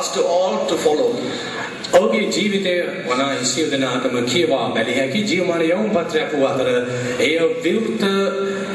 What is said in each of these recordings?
asked to all to follow. ඔහුගේ ජීවිතය වනා සියලු දෙනාටම කියවා බැලිය හැකි ජීවමාන යවුම් පත්‍රයක් වූ අතර එය විවෘත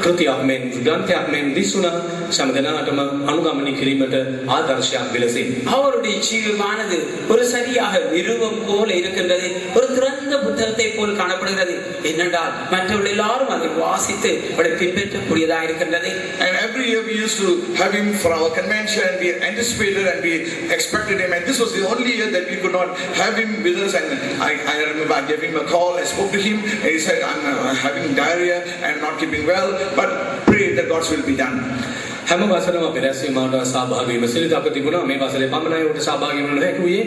කෘතියක් මෙන් ග්‍රන්ථයක් මෙන් දිස්ුණා සෑම දෙනාටම අනුගමනය කිරීමට ආදර්ශයක් විලසයි. அவருடைய ஜீவமானது ஒரு சரியாக நிறுவம் போல இருக்கின்றது, ஒரு திறந்த புத்தகத்தை போல் காணப்படுகிறது. என்னென்றால் மற்றவர்கள் எல்லாரும் அதை வாசித்து அதை பின்பற்றக்கூடியதாக இருக்கின்றது. And every year we used to have him for our convention, and we anticipated and we expected him, and this was the only year that we could not have him with us. And I remember I gave him a call, I spoke to him, and he said, I'm having diarrhea and not keeping well, but pray that God's will be done. හැම වසරම අපි රැස්වීමට සහභාගී වීම සිරිතක තිබුණා. මේ වසරේ පමණයි උට සහභාගී වෙන්න හැකියි.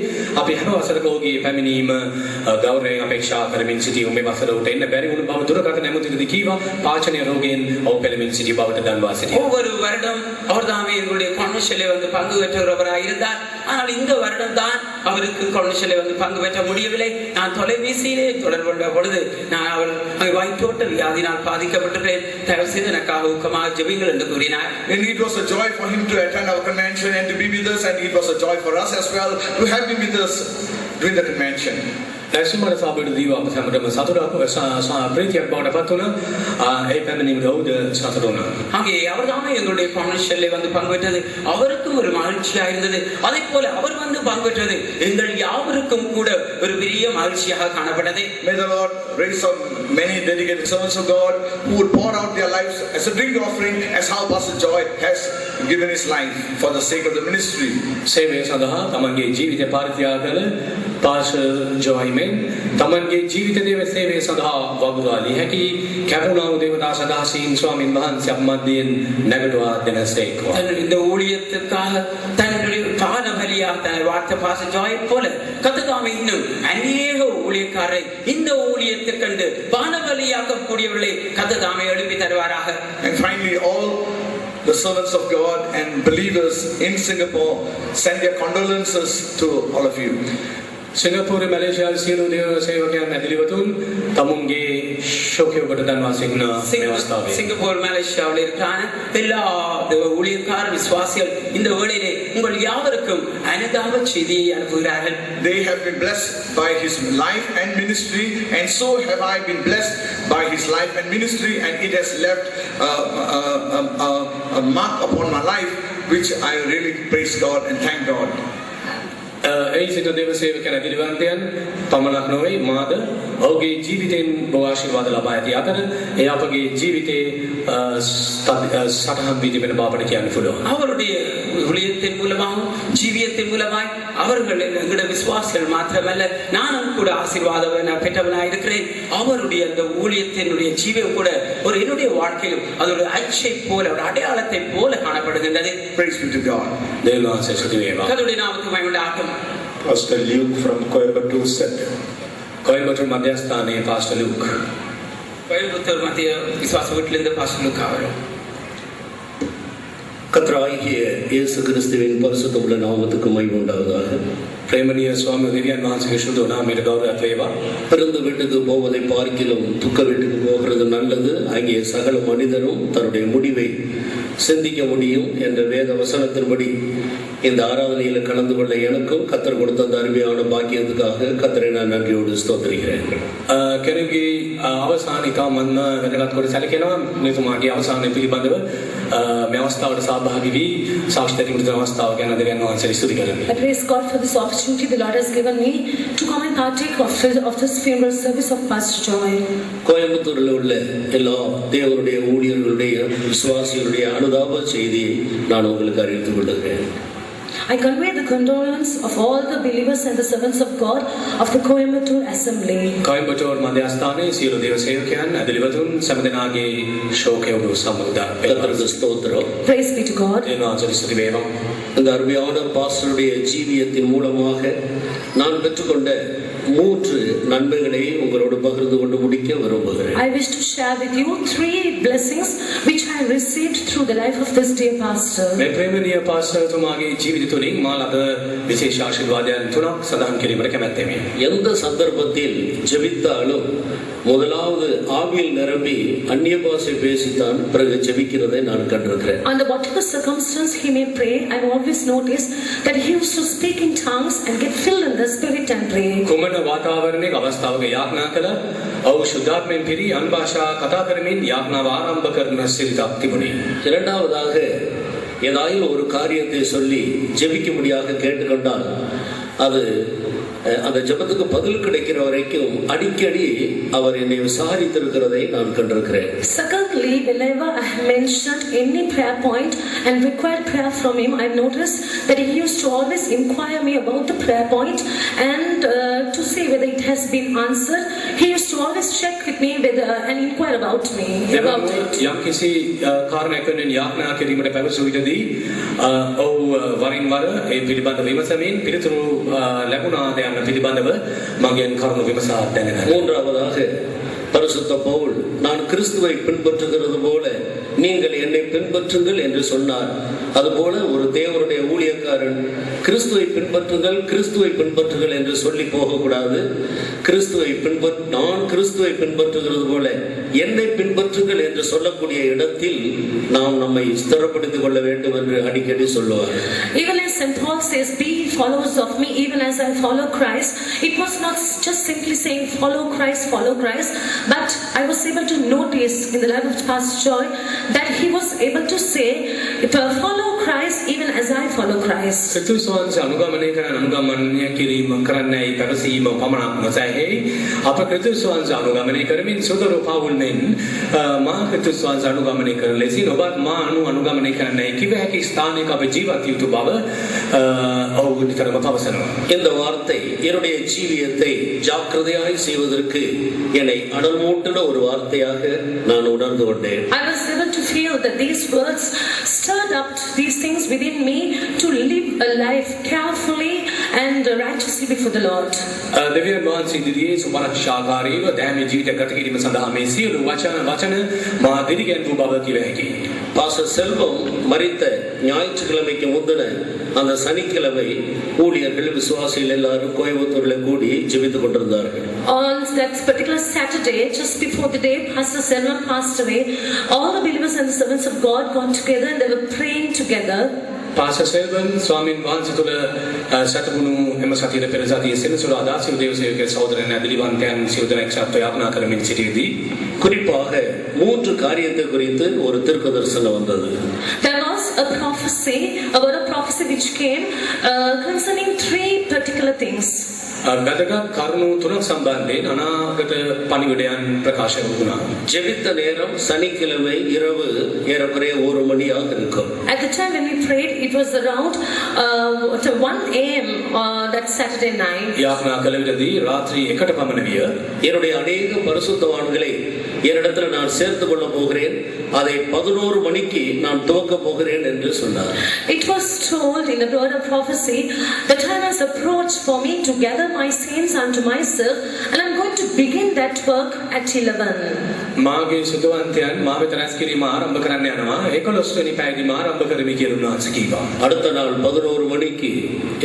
අපි හැම වසරක ඔහුගේ පැමිණීම ගෞරවයෙන් අපේක්ෂා කරමින් සිටියු. මේ වසර උට එන්න බැරි වුණ බව දුරකථන ඇමතිවරයාට කීවා. පාචනීය රෝගයෙන් ඔහු පෙළෙමින් සිටි බවට දන්වා සිටියා. ஒவ்வொரு வருடம் அவர் தாமே எங்களுடைய கன்வென்ஷனிலே வந்து பங்கு பெற்றவராக இருந்தார். ஆனால் இந்த வருடம் தான் அவருக்கு கன்வென்ஷனிலே வந்து பங்கு பெற்ற முடியவில்லை. நான் தொலைபேசியிலே தொடர்பு கொண்ட பொழுது நான் அவர் வயிற்றோட்ட வியாதினால் பாதிக்கப்பட்டிருக்கிறேன், தயவு செய்து எனக்காக ஊக்கமாக ஜெபிங்கள் என்று கூறினார். It was a joy for him to attend our convention and to be with us, and it was a joy for us as well to have him with us during the convention. ලැබුමට සාබෙට දීව අප හැමදෙම සතුටක් ප්‍රීතියක් බවට පත් වුණා. ඒ පැමිණීමට ඔහුද සතුටු වුණා. அங்கே அவர் தாமே எங்களுடைய கன்வென்ஷனிலே வந்து பங்கு பெற்றது அவருக்கும் ஒரு மகிழ்ச்சியாக இருந்தது. அதே போல அவர் வந்து பங்கு பெற்றது எங்கள் யாவருக்கும் கூட ஒரு பெரிய மகிழ்ச்சியாக காணப்பட்டது. May the Lord raise up many dedicated servants of God who would pour out their lives as a drink offering, as how Pastor Joy has given his life for the sake of the ministry. සේවය සඳහා තමන්ගේ ජීවිතය පරිත්‍යාග කළ pastor ජොයි මෙන් තමන්ගේ ජීවිත දේව සේවය සඳහා වගුරුවාලි හැකි කැපුණා වූ දේවතා සදාසීන් ස්වාමීන් වහන්සේ අප මැදින් නැගටුවා දෙනසේකවා. இந்த ஊழியத்துக்காக தன்னுடைய தான பலியாக தன்னை வார்த்த பாஸ்டர் ஜாய் போல கர்த்தர் இன்னும் அநேக ஊழியக்காரரை இந்த ஊழியத்துக்கு கண்டு பான பலியாக்கக்கூடியவர்களை கர்த்தர் எழுப்பி தருவாராக. And finally, all the servants of God and believers in Singapore send their condolences to all of you. සිංගප්පූරේ මැලේසියාවේ සියලු දේව සේවකයන් ඇදලිවතුන් තමුන්ගේ ශෝකය ඔබට දන්වා සිටින මේ අවස්ථාවේ சிங்கப்பூர் மலேசியாவில் இருக்கிறான எல்லா ஊழியக்கார விசுவாசிகள் இந்த வேளையிலே உங்கள் யாவருக்கும் அனுதாப செய்தியை அனுப்புகிறார்கள். They have been blessed by his life and ministry, and so have I been blessed by his life and ministry, and it has left a mark upon my life, which I really praise God and thank God. ඒ සිට දේව සේවකයන් ඇදලිවන්තයන් පමණක් නොවේ මාද ඔහුගේ ජීවිතෙන් බොහෝ ආශිර්වාද ලබා ඇති අතර ඒ අපගේ ජීවිතේ සටහන් වී තිබෙන බවට කියන්න පුළුවන්. அவருடைய ஊழியத்தின் மூலமாக ஜீவியத்தின் மூலமாய் அவர்கள் எங்களுடைய விசுவாசிகள் மாத்திரமல்ல நானும் கூட ஆசீர்வாதம் பெற்றவனாக இருக்கிறேன். அவருடைய அந்த ஊழியத்தினுடைய ஜீவியம் கூட ஒரு என்னுடைய வாழ்க்கையிலும் அதோட அச்சை போல ஒரு அடையாளத்தை போல காணப்படுகின்றது. Praise be to God. தேவனாசே ஸ்துதிவேமா. கர்த்தருடைய நாமத்துக்கு மகிமை உண்டாகட்டும். Pastor Luke from Coimbatore Center. Coimbatore மத்தியஸ்தானே பாஸ்டர் லூக். கோயம்புத்தூர் மத்திய விசுவாச வீட்டிலிருந்து பாஸ்டர் லூக் அவர்கள். கர்த்தராகிய இயேசு கிறிஸ்துவின் பரிசுத்தமுள்ள நாமத்துக்கு மகிமை உண்டாவதாக. ප්‍රේමණීය ස්වාමී දෙවියන් වහන්සේගේ සුදු නාමයට ගෞරවයක් වේවා. பிறந்த வீட்டுக்கு போவதை பார்க்கிலும் துக்க வீட்டுக்கு போகிறது நல்லது, அங்கே சகல மனிதரும் தன்னுடைய முடிவை சிந்திக்க முடியும் என்ற வேத வசனத்தின்படி இந்த ஆராதனையில் கலந்து கொள்ள எனக்கும் கர்த்தர் கொடுத்த அந்த அருமையான பாக்கியத்துக்காக கர்த்தரை நான் நன்றியோடு ஸ்தோத்திரிக்கிறேன். කෙනෙකුගේ අවසාන ඉතාමත් වැදගත් කොට සැලකෙනවා. මෙතුමාගේ අවසානය පිළිබඳව මේ අවස්ථාවට සහභාගී වී සාක්ෂි දෙන්න අවස්ථාව ගැන දෙවියන් වහන්සේට ස්තුති කරමි. I praise God for this opportunity the Lord has given me to come and partake of this funeral service of Pastor Joy. கோயம்புத்தூரில் உள்ள எல்லா தேவனுடைய ஊழியர்களுடைய விசுவாசிகளுடைய அனுதாப செய்தியை நான் உங்களுக்கு அறிவித்துக் கொள்கிறேன். I convey the condolence of all the believers and the servants of God of the Coimbatore Assembly. කොයම්බටෝර් මධ්‍යස්ථානයේ සියලු දේව සේවකයන් ඇදලිවතුන් සෑම දෙනාගේ ශෝකය ඔබ සමග கர்த்தருக்கு ஸ்தோத்திரம். Praise be to God. தேவனாசே ஸ்துதி වේවා. இந்த அருமையான பாஸ்டருடைய ஜீவியத்தின் மூலமாக நான் பெற்றுக்கொண்ட 3 நன்மைகளை உங்களோடு பகிர்ந்து கொண்டு முடிக்க விரும்புகிறேன். I wish to share with you 3 blessings which I received through the life of this dear pastor. මේ ප්‍රේමණීය පාස්ටර් තුමාගේ ජීවිත තුළින් මා ලද විශේෂ ආශිර්වාදයන් තුනක් සඳහන් කිරීමට කැමැත්තෙමි. எந்த சந்தர்ப்பத்தில் ஜெபித்தாலும் முதலாவது ஆவியில் நிரம்பி அந்நிய பாஷை பேசித்தான் பிறகு ஜெபிக்கிறதை நான் கண்டிருக்கிறேன். Under whatever circumstance he may pray, I always notice that he used to speak in tongues tongues and get filled in the Spirit and pray. කුමන වාතාවරණයක අවස්ථාවක යාඥා කළ ඔහු ශුද්ධාත්මයෙන් පිරි අන් භාෂා කතා කරමින් යාඥාව ආරම්භ කරන සිරිතක් තිබුණේ. இரண்டாவதாக ஏதாயும் ஒரு காரியத்தை சொல்லி ஜெபிக்கும்படியாக கேட்டுக்கொண்டால் அது அந்த ஜெபத்துக்கு பதில் கிடைக்கிற வரைக்கும் அடிக்கடி அவர் என்னை விசாரித்திருக்கிறதை நான் கண்டிருக்கிறேன். Secondly, whenever I have mentioned any prayer point and required prayer from him, I noticed that he used to always inquire me about the prayer point and to see whether it has been answered. He used to always check with me and inquire about me about it. යම් කිසි කාරණයක් වෙනුවෙන් යාඥා කිරීමට පැවසු විටදී ඔහු වරින් වර ඒ පිළිබඳ විමසමින් පිළිතුරු ලැබුණාද යන පිළිබඳව මගෙන් කරුණු විමසා දැනගන්න. மூன்றாவதாக பரிசுத்த பவுல் நான் கிறிஸ்துவை பின்பற்றுகிறது போல நீங்கள் என்னை பின்பற்றுங்கள் என்று சொன்னார். அதுபோல ஒரு தேவனுடைய ஊழியக்காரன் கிறிஸ்துவை பின்பற்றுங்கள் என்று சொல்லி போகக்கூடாது. நான் கிறிஸ்துவை பின்பற்றுகிறது போல என்னை பின்பற்றுங்கள் என்று சொல்லக்கூடிய இடத்தில் நாம் நம்மை ஸ்திரப்படுத்திக் கொள்ள வேண்டும் என்று அடிக்கடி சொல்லுவார். Even as St. Paul says, be followers of me even as I follow Christ, it was not just simply saying follow Christ, but I was able to notice in the life of Pastor Joy that he was able to say, follow Christ even as I follow Christ. ක්‍රිස්තුස් වහන්සේ අනුගමනය කරන අනුගමනය කිරීම කරන්නයි පැවසීම පමණක් නොසැහේ. අප ක්‍රිස්තුස් වහන්සේ අනුගමනය කරමින් සොදරු පවුල් මෙන් මා ක්‍රිස්තුස් වහන්සේ අනුගමනය කරන ලෙසින් ඔබත් මා අනුගමනය කරන්නයි කිව හැකි ස්ථානයක අප ජීවත් යුතු බව ඔහු නිතරම පවසනවා. இந்த வார்த்தை என்னுடைய ஜீவியத்தை ஜாக்கிரதையாய் செய்வதற்கு என்னை அனல் மூட்டின ஒரு வார்த்தையாக நான் உணர்ந்து கொண்டேன். I was able to feel that these words stirred up these things within me to live a life carefully and righteously before the Lord. දෙවියන් වහන්සේ ඉදිරියේ සුවරක්ෂාකාරීව දැහැමි ජීවිත ගත කිරීම සඳහා මේ සියලු වචන මා දිරිගැන්වූ බව කිව හැකියි. பாஸ்டர் செல்வம் மரித்த ஞாயிற்றுக்கிழமைக்கு முந்தின அந்த சனிக்கிழமை ஊழியர்கள் விசுவாசிகள் எல்லாரும் கோயம்புத்தூர்ல கூடி ஜெபித்துக் கொண்டிருந்தார்கள். On that particular Saturday, just before the day Pastor Selvam passed away, all the believers and the servants of God got together and they were praying together. පාසල් සෙල්වන් ස්වාමීන් වහන්සේ තුළ සැතපුණු එම සතියේ පෙර සතියේ සෙනසුරාදා සිව් දේවසේවක සහෝදරයන් ඇදලිවන්තයන් සිව් දෙනෙක් සත්ව යාපනා කරමින් සිටියේදී குறிப்பாக 3 காரியத்தை குறித்து ஒரு தீர்க்கதரிசனம் வந்தது. There was a prophecy, a word of prophecy which came concerning 3 particular things. වැදගත් කරුණු තුනක් සම්බන්ධයෙන් අනාගත පණිවිඩයන් ප්‍රකාශ වුණා. ஜெபித்த நேரம் சனிக்கிழமை இரவு ஏறக்குறைய 1 மணியாக இருக்கும். At the time when we prayed, it was around 1 a.m. That Saturday night. යාපනා කළ විටදී රාත්‍රී 1ට පමණ විය. என்னுடைய अनेक பரிசுத்தவான்களை என்னிடத்துல நான் சேர்த்து கொள்ள போகிறேன், அதை 11 மணிக்கு நான் துவக்க போகிறேன் என்று சொன்னார். It was told in the word of prophecy, the time has approached for me to gather my saints unto myself, and I'm going to begin that work at 11. මාගේ සුදවන්තයන් මා වෙත රැස් කිරීම ආරම්භ කරන්න යනවා. 11 වෙනි පැයදී මා ආරම්භ කරමි කියලා උන්වහන්සේ කිව්වා. அடுத்த நாள் 11 மணிக்கு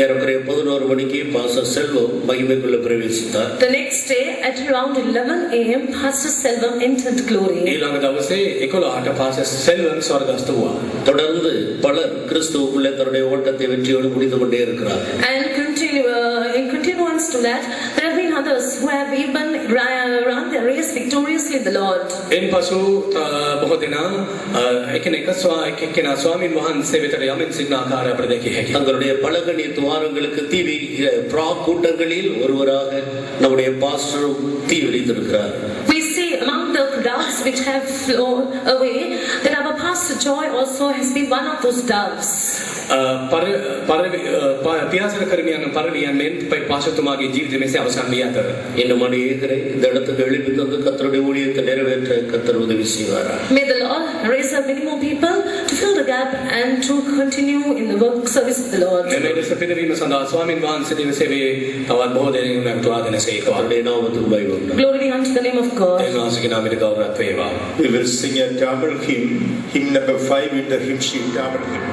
ஏறக்குறைய 11 மணிக்கு பாஸ்டர் செல்வம் மகிமைக்குள்ள பிரவேசித்தார். The next day at around 11 a.m. Pastor Selvam entered glory. ඊළඟ දවසේ 11ට පාසල් සෙල්වන් ස්වර්ගස්ථ වුණා. தொடர்ந்து பலர் கிறிஸ்துவுக்குள்ளே தன்னுடைய ஓட்டத்தை வெற்றியோடு முடித்து கொண்டே இருக்கிறார். And in continuance to that, there have been others who have even run their race victoriously in the Lord. එන් පසු බොහෝ දෙනා එකිනෙකා ස්වාමීන් වහන්සේ වෙතට යමින් සිටින ආකාරය අපට දැකිය හැකියි. தங்களுடைய பலகணி துவாரங்களுக்கு தீவிரிக்கிற கூட்டங்களில் ஒருவராக நம்முடைய pastor தீவிரித்திருக்கிறார். We see among the crowds which have flown away that our Pastor Joy also has been one of those doves. පියාසර කරමියන් පරිලියන් මෙන් පාසතුමාගේ ජීවිතය මෙසේ අවසන් වී අතර இன்னும் அநேகரை இந்த இடத்துக்கு எழுப்பி தந்து கர்த்தருடைய ஊழியத்தை நிறைவேற்ற கர்த்தர் உதவி செய்வாராக. May the Lord raise up many more people to fill the gap and to continue in the work service of the Lord. මේ දෙස පිළිවීම සඳහා ස්වාමීන් වහන්සේ දින සේවයේ තවත් බොහෝ දෙනෙක් තුවාගෙන සේකවා. அவருடைய நாமத்துக்கு மகிமை உண்டாகட்டும். Glory be unto the name of God. ඒ වහන්සේගේ නාමයට ගෞරවයක් වේවා. We will sing a Tamil hymn number 5 in the hymn sheet, Tamil hymn.